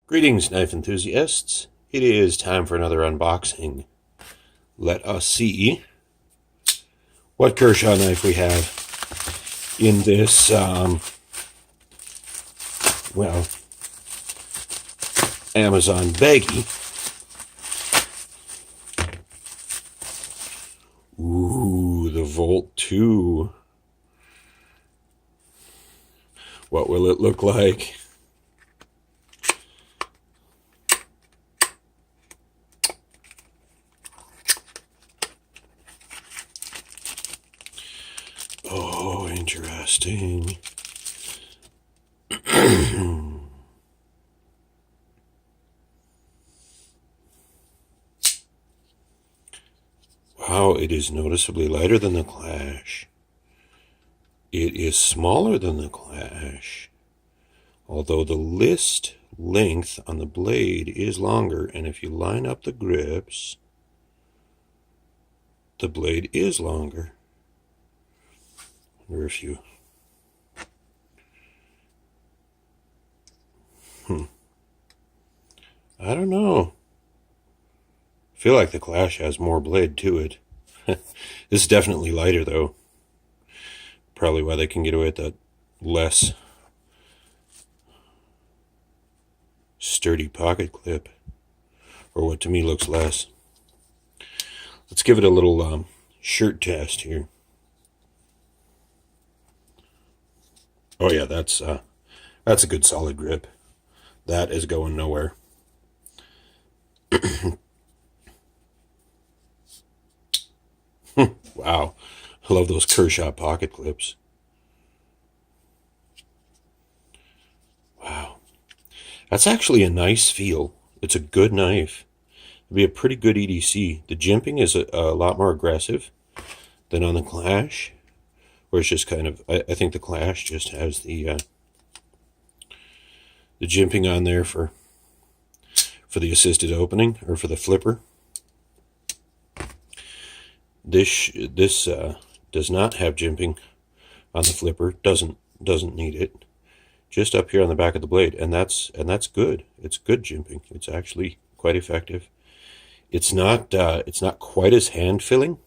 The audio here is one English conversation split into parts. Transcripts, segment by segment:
Greetings, knife enthusiasts. It is time for another unboxing. Let us see what Kershaw knife we have in this, Amazon baggie. Ooh, the Volt 2. What will it look like? Oh, interesting. Wow, it is noticeably lighter than the Clash. It is smaller than the Clash, although the list length on the blade is longer, and if you line up the grips, the blade is longer. I wonder if you... I don't know. I feel like the Clash has more blade to it. This is definitely lighter, though. Probably why they can get away with that less sturdy pocket clip, or what to me looks less. Let's give it a little shirt test here. Oh yeah, that's a good solid grip. That is going nowhere. Wow, I love those Kershaw pocket clips. Wow, that's actually a nice feel. It's a good knife. It'd be a pretty good EDC. The jimping is a lot more aggressive than on the Clash, where it's just kind of, I think the Clash just has the jimping on there for the assisted opening, or for the flipper. This does not have jimping on the flipper. Doesn't need it. Just up here on the back of the blade, and that's good. It's good jimping. It's actually quite effective. It's not quite as hand filling.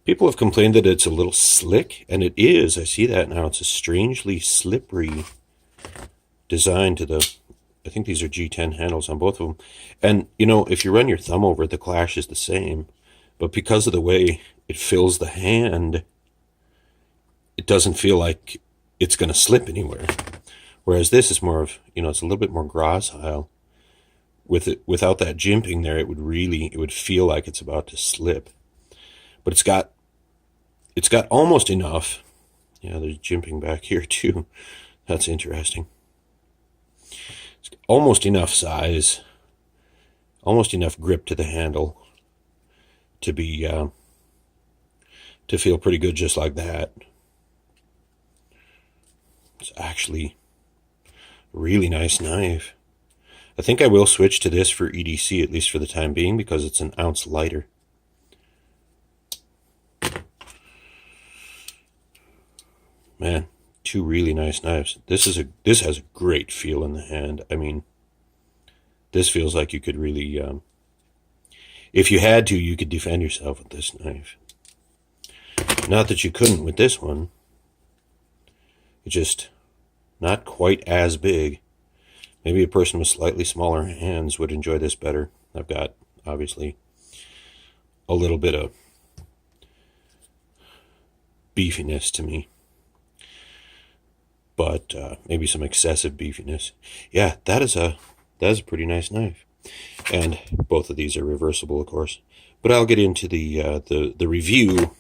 People have complained that it's a little slick, and it is. I see that now. It's a strangely slippery design to the... I think these are G10 handles on both of them. And, you know, if you run your thumb over it, the Clash is the same. But because of the way it fills the hand, it doesn't feel like it's going to slip anywhere. Whereas this is more of, you know, it's a little bit more gracile. With it, without that jimping there, it would feel like it's about to slip. But it's got almost enough. Yeah, there's jimping back here too. That's interesting. It's almost enough size, almost enough grip to the handle to be to feel pretty good just like that. It's actually a really nice knife. I think I will switch to this for EDC, at least for the time being, because it's an ounce lighter. Man, two really nice knives. This has a great feel in the hand. I mean, this feels like you could really, if you had to, you could defend yourself with this knife. Not that you couldn't with this one. It's just not quite as big. Maybe a person with slightly smaller hands would enjoy this better. I've got, obviously, a little bit of beefiness to me. But maybe some excessive beefiness. Yeah, that is a pretty nice knife. And both of these are reversible, of course. But I'll get into the review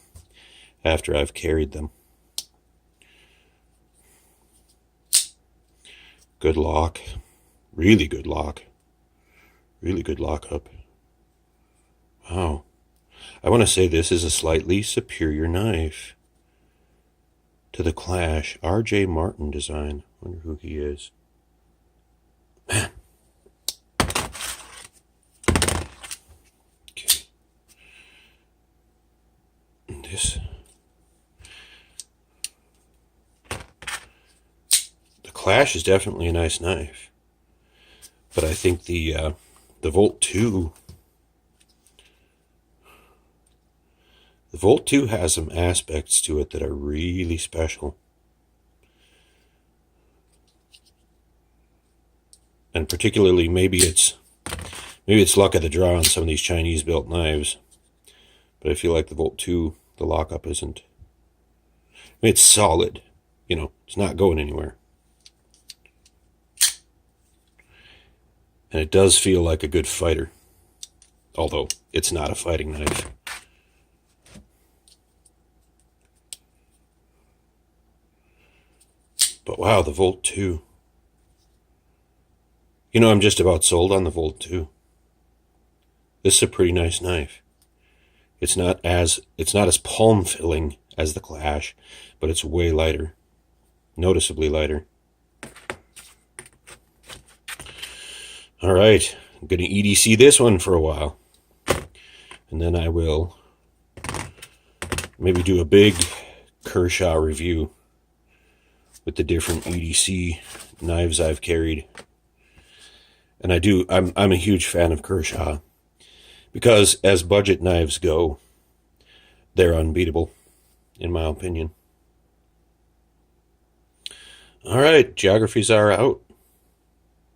after I've carried them. Good lock. Really good lock. Really good lockup. Wow. I want to say this is a slightly superior knife to the Clash. R.J. Martin design. I wonder who he is. Man. Okay. And this... The Clash is definitely a nice knife. But I think the Volt 2, the Volt 2 has some aspects to it that are really special. And particularly, maybe it's luck of the draw on some of these Chinese-built knives. But I feel like the Volt 2, the lockup isn't. I mean, it's solid. You know, it's not going anywhere. And it does feel like a good fighter. Although, it's not a fighting knife. But wow, the Volt 2. You know, I'm just about sold on the Volt 2. This is a pretty nice knife. It's not as palm filling as the Clash, but it's way lighter. Noticeably lighter. Alright, I'm going to EDC this one for a while. And then I will maybe do a big Kershaw review with the different EDC knives I've carried. And I'm a huge fan of Kershaw, because as budget knives go, they're unbeatable, in my opinion. All right, geographies are out.